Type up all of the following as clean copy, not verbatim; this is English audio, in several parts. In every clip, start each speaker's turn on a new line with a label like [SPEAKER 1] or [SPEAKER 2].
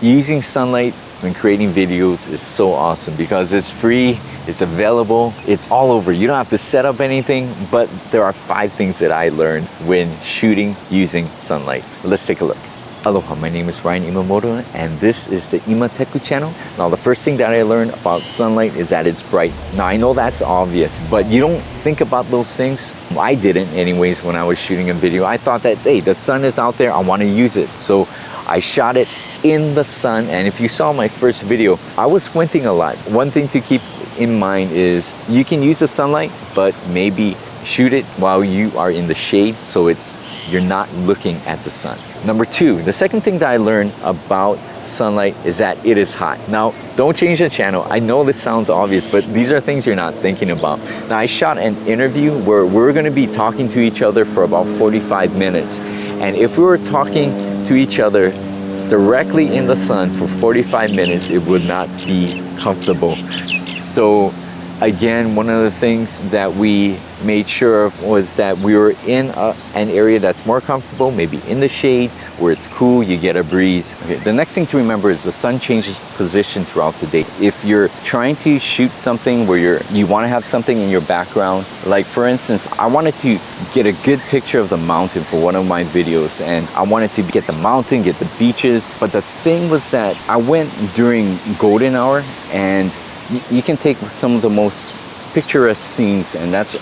[SPEAKER 1] Using sunlight when creating videos is so awesome because it's free, it's available, it's all over. You don't have to set up anything, but there are 5 things that I learned when shooting using sunlight. Let's take a look. Aloha, my name is Ryan Imamoto and this is the Imateku channel. Now the first thing that I learned about sunlight is that it's bright. Now I know that's obvious, but you don't think about those things. I didn't anyways when I was shooting a video. I thought that, hey, the sun is out there, I want to use it. So I shot it in the sun, and if you saw my first video, I was squinting a lot. One thing to keep in mind is you can use the sunlight, but maybe shoot it while you are in the shade so you're not looking at the sun. Number 2, the second thing that I learned about sunlight is that it is hot. Now, don't change the channel. I know this sounds obvious, but these are things you're not thinking about. Now, I shot an interview where we're gonna be talking to each other for about 45 minutes. And if we were talking to each other directly in the sun for 45 minutes, it would not be comfortable. So again, one of the things that we made sure of was that we were in an area that's more comfortable, maybe in the shade where it's cool, you get a breeze. Okay, the next thing to remember is the sun changes position throughout the day. If you're trying to shoot something where you want to have something in your background, like for instance, I wanted to get a good picture of the mountain for one of my videos, and I wanted to get the mountain, get the beaches, but the thing was that I went during golden hour, and you can take some of the most picturesque scenes, and that's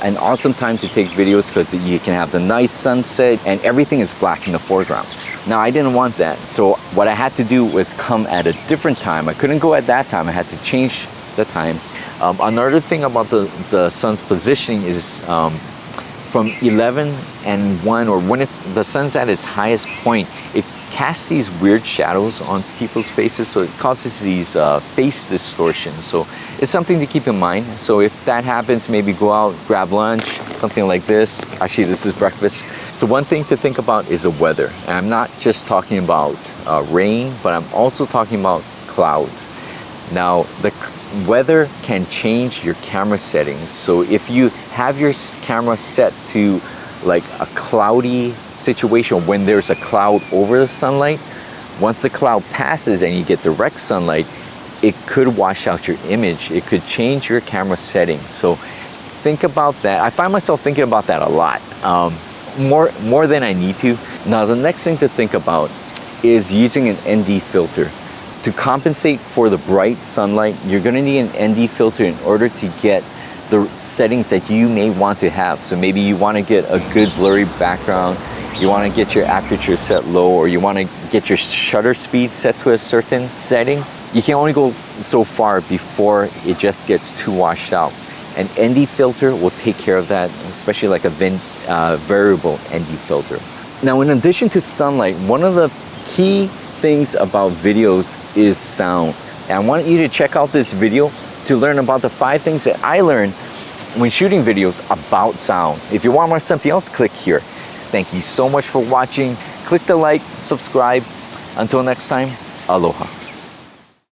[SPEAKER 1] an awesome time to take videos because you can have the nice sunset and everything is black in the foreground. Now I didn't want that, so what I had to do was come at a different time. I couldn't go at that time, I had to change the time. Another thing about the sun's positioning is from 11 and 1, or when the sun's at its highest point, it casts these weird shadows on people's faces, so it causes these face distortions. So it's something to keep in mind. So if that happens, maybe go out, grab lunch, something like this. Actually, this is breakfast. So one thing to think about is the weather. And I'm not just talking about rain, but I'm also talking about clouds. Now, the weather can change your camera settings. So if you have your camera set to like a cloudy situation, when there's a cloud over the sunlight, once the cloud passes and you get direct sunlight, it could wash out your image. It could change your camera settings. So think about that. I find myself thinking about that a lot, more than I need to. Now the next thing to think about is using an ND filter. To compensate for the bright sunlight, you're gonna need an ND filter in order to get the settings that you may want to have. So maybe you wanna get a good blurry background, you want to get your aperture set low, or you want to get your shutter speed set to a certain setting. You can only go so far before it just gets too washed out. An ND filter will take care of that, especially like a variable ND filter. Now, in addition to sunlight, one of the key things about videos is sound. And I want you to check out this video to learn about the 5 things that I learned when shooting videos about sound. If you want more something else, click here. Thank you so much for watching. Click the like, subscribe. Until next time, aloha.